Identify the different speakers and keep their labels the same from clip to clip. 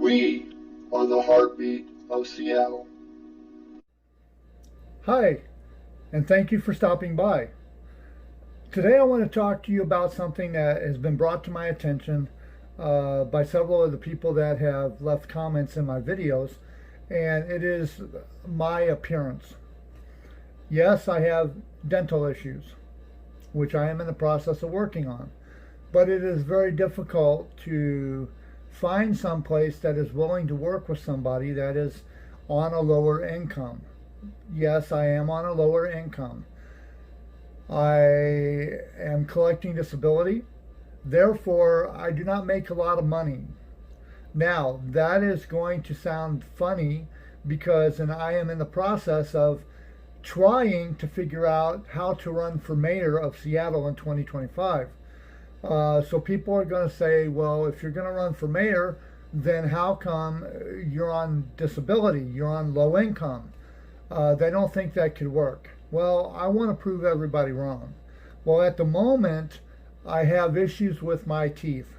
Speaker 1: We are the heartbeat of Seattle.
Speaker 2: Hi, and thank you for stopping by. Today I want to talk to you about something that has been brought to my attention by several of the people that have left comments in my videos, and it is my appearance. Yes, I have dental issues, which I am in the process of working on, but it is very difficult to find some place that is willing to work with somebody that is on a lower income. Yes, I am on a lower income. I am collecting disability. Therefore, I do not make a lot of money. Now, that is going to sound funny because I am in the process of trying to figure out how to run for mayor of Seattle in 2025. So people are going to say, well, if you're going to run for mayor, then how come you're on disability? You're on low income. They don't think that could work. Well, I want to prove everybody wrong. Well, at the moment, I have issues with my teeth.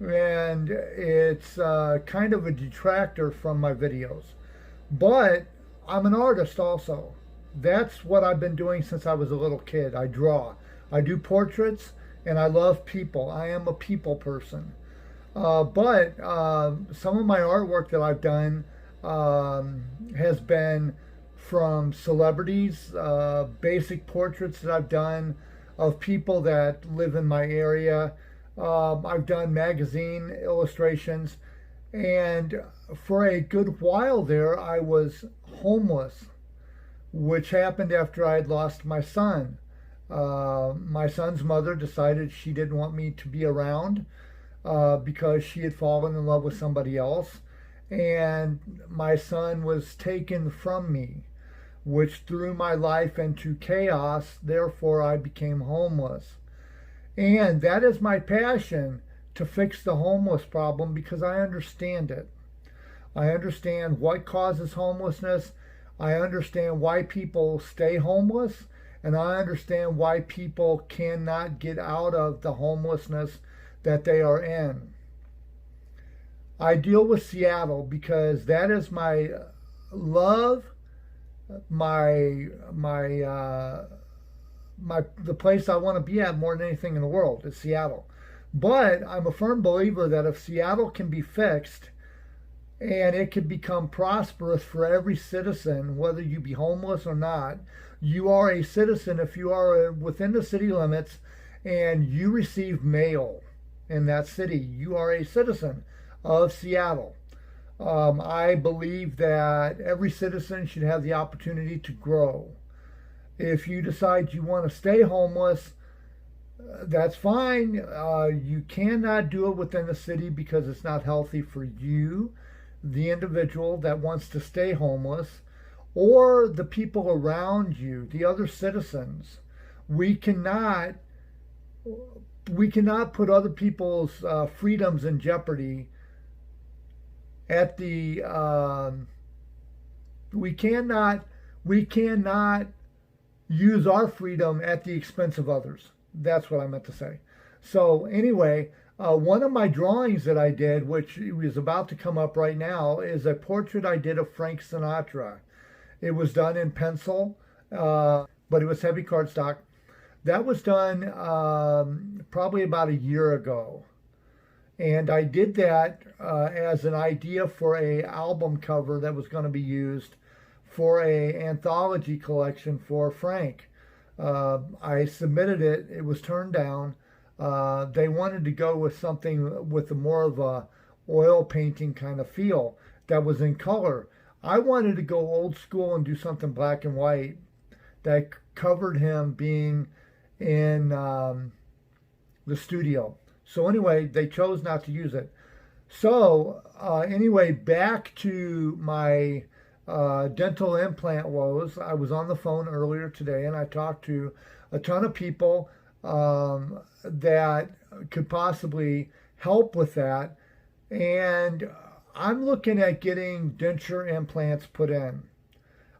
Speaker 2: And it's kind of a detractor from my videos. But I'm an artist also. That's what I've been doing since I was a little kid. I draw. I do portraits, and I love people. I am a people person. But some of my artwork that I've done has been from celebrities, basic portraits that I've done of people that live in my area. I've done magazine illustrations, and for a good while there, I was homeless, which happened after I had lost my son. My son's mother decided she didn't want me to be around because she had fallen in love with somebody else, and my son was taken from me, which threw my life into chaos. Therefore, I became homeless. And that is my passion, to fix the homeless problem, because I understand it. I understand what causes homelessness. I understand why people stay homeless. And I understand why people cannot get out of the homelessness that they are in. I deal with Seattle because that is my love, the place I want to be at more than anything in the world is Seattle. But I'm a firm believer that if Seattle can be fixed and it can become prosperous for every citizen, whether you be homeless or not, you are a citizen if you are within the city limits and you receive mail in that city. You are a citizen of Seattle. I believe that every citizen should have the opportunity to grow. If you decide you want to stay homeless, that's fine. You cannot do it within the city because it's not healthy for you, the individual that wants to stay homeless, or the people around you, the other citizens. We cannot put other people's freedoms in jeopardy at the we cannot use our freedom at the expense of others. That's what I meant to say. So anyway, one of my drawings that I did, which is about to come up right now, is a portrait I did of Frank Sinatra. It was done in pencil, but it was heavy cardstock. That was done probably about a year ago. And I did that as an idea for a album cover that was going to be used for a anthology collection for Frank. I submitted it. It was turned down. They wanted to go with something with a more of a oil painting kind of feel that was in color. I wanted to go old school and do something black and white that covered him being in the studio. So anyway, they chose not to use it. So anyway, back to my dental implant woes. I was on the phone earlier today and I talked to a ton of people that could possibly help with that. And I'm looking at getting denture implants put in.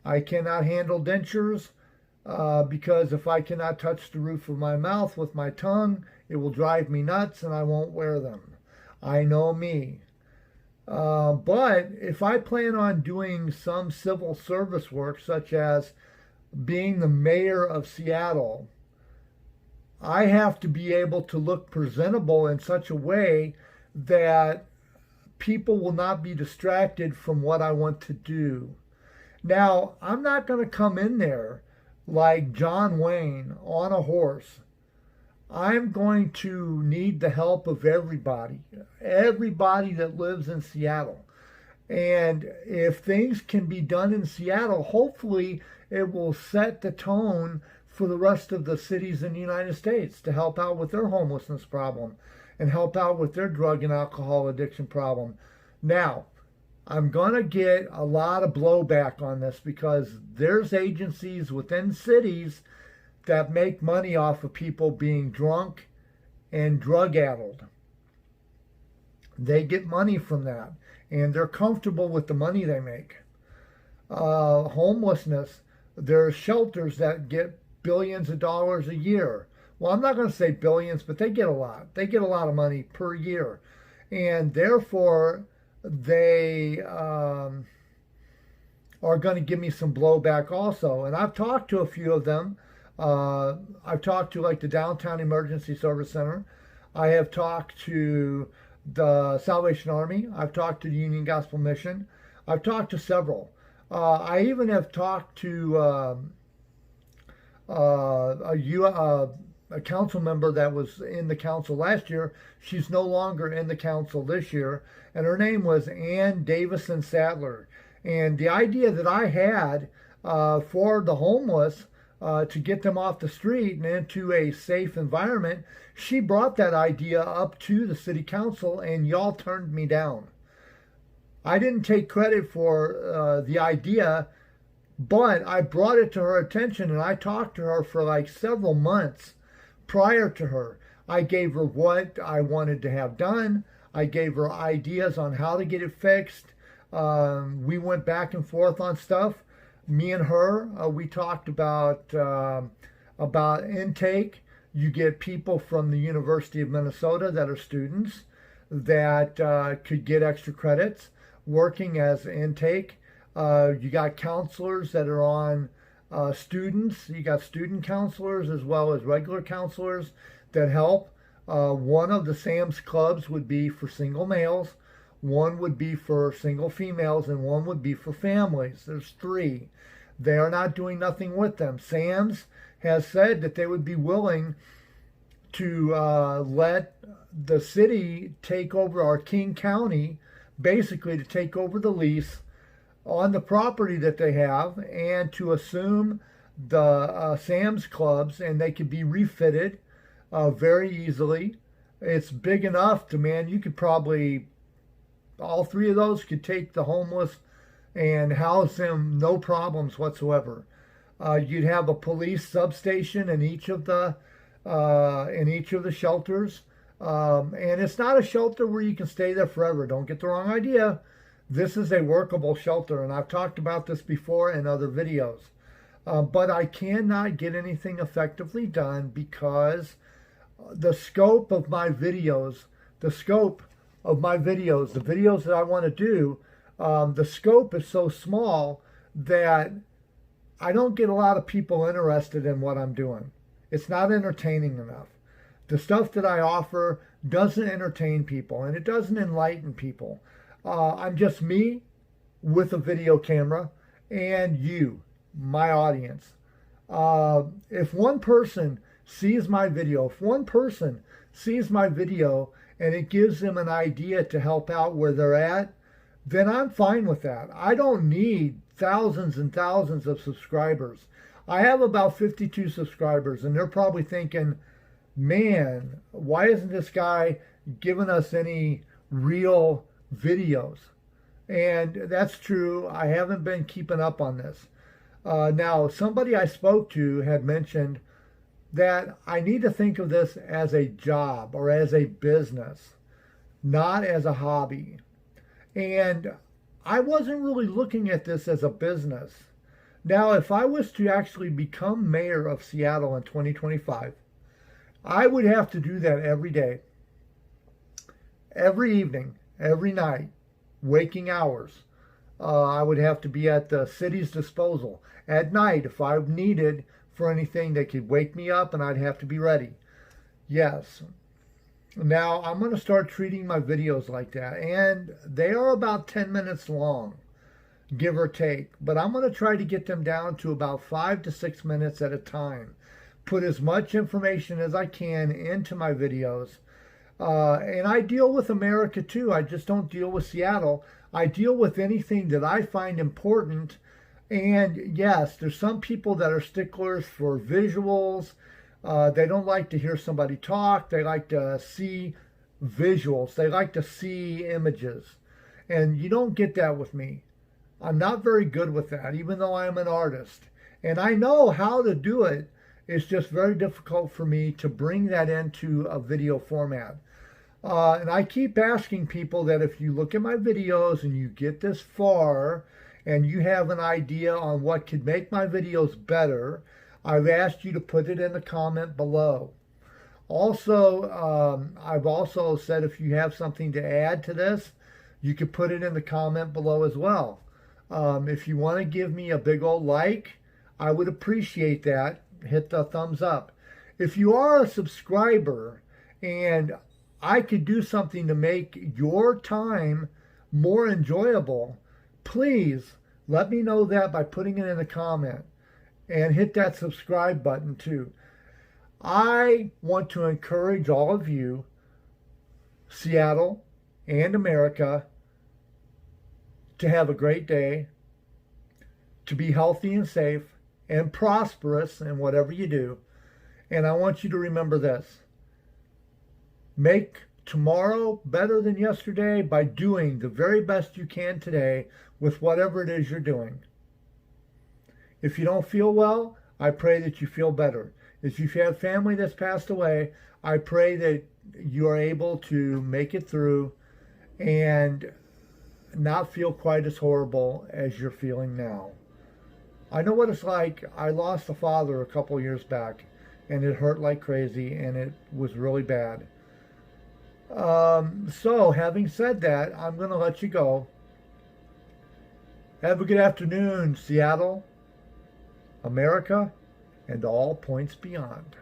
Speaker 2: I cannot handle dentures because if I cannot touch the roof of my mouth with my tongue, it will drive me nuts and I won't wear them. I know me. But if I plan on doing some civil service work, such as being the mayor of Seattle, I have to be able to look presentable in such a way that people will not be distracted from what I want to do. Now, I'm not going to come in there like John Wayne on a horse. I'm going to need the help of everybody that lives in Seattle. And if things can be done in Seattle, hopefully it will set the tone for the rest of the cities in the United States to help out with their homelessness problem and help out with their drug and alcohol addiction problem. Now, I'm going to get a lot of blowback on this because there's agencies within cities that make money off of people being drunk and drug addled. They get money from that, and they're comfortable with the money they make. Homelessness, there's shelters that get billions of dollars a year. Well, I'm not going to say billions, but they get a lot. They get a lot of money per year. And therefore, they are going to give me some blowback also. And I've talked to a few of them. I've talked to like the Downtown Emergency Service Center. I have talked to the Salvation Army. I've talked to the Union Gospel Mission. I've talked to several. I even have talked to a council member that was in the council last year. She's no longer in the council this year, and her name was Ann Davison Sadler. And the idea that I had for the homeless to get them off the street and into a safe environment, she brought that idea up to the city council, and y'all turned me down. I didn't take credit for the idea, but I brought it to her attention, and I talked to her for like several months prior to her. I gave her what I wanted to have done. I gave her ideas on how to get it fixed. We went back and forth on stuff. Me and her, we talked about intake. You get people from the University of Minnesota that are students that could get extra credits working as intake. You got counselors that are on students. You got student counselors as well as regular counselors that help. One of the Sam's Clubs would be for single males, one would be for single females, and one would be for families. There's three. They are not doing nothing with them. Sam's has said that they would be willing to let the city take over our King County, basically to take over the lease on the property that they have and to assume the Sam's Clubs, and they could be refitted very easily. It's big enough to, man, you could probably, all three of those could take the homeless and house them no problems whatsoever. You'd have a police substation in each of the shelters, and it's not a shelter where you can stay there forever. Don't get the wrong idea. This is a workable shelter, and I've talked about this before in other videos. But I cannot get anything effectively done because the scope of my videos, the videos that I want to do, the scope is so small that I don't get a lot of people interested in what I'm doing. It's not entertaining enough. The stuff that I offer doesn't entertain people, and it doesn't enlighten people. I'm just me with a video camera and you, my audience. If one person sees my video, and it gives them an idea to help out where they're at, then I'm fine with that. I don't need thousands and thousands of subscribers. I have about 52 subscribers, and they're probably thinking, man, why isn't this guy giving us any real videos? And that's true. I haven't been keeping up on this. Now, somebody I spoke to had mentioned that I need to think of this as a job or as a business, not as a hobby. And I wasn't really looking at this as a business. Now, if I was to actually become mayor of Seattle in 2025, I would have to do that every day, every evening, every night, waking hours. I would have to be at the city's disposal. At night, if I needed for anything, they could wake me up and I'd have to be ready. Yes. Now, I'm going to start treating my videos like that. And they are about 10 minutes long, give or take. But I'm going to try to get them down to about 5 to 6 minutes at a time. Put as much information as I can into my videos. And I deal with America too. I just don't deal with Seattle. I deal with anything that I find important. And yes, there's some people that are sticklers for visuals. They don't like to hear somebody talk. They like to see visuals. They like to see images. And you don't get that with me. I'm not very good with that, even though I am an artist. And I know how to do it. It's just very difficult for me to bring that into a video format. And I keep asking people that if you look at my videos and you get this far and you have an idea on what could make my videos better, I've asked you to put it in the comment below. Also, I've also said if you have something to add to this, you could put it in the comment below as well. If you want to give me a big old like, I would appreciate that. Hit the thumbs up. If you are a subscriber and I could do something to make your time more enjoyable, please let me know that by putting it in a comment. And hit that subscribe button too. I want to encourage all of you, Seattle and America, to have a great day, to be healthy and safe and prosperous in whatever you do. And I want you to remember this. Make tomorrow better than yesterday by doing the very best you can today with whatever it is you're doing. If you don't feel well, I pray that you feel better. If you have family that's passed away, I pray that you are able to make it through and not feel quite as horrible as you're feeling now. I know what it's like. I lost a father a couple years back, and it hurt like crazy, and it was really bad. So, having said that, I'm going to let you go. Have a good afternoon, Seattle, America, and all points beyond.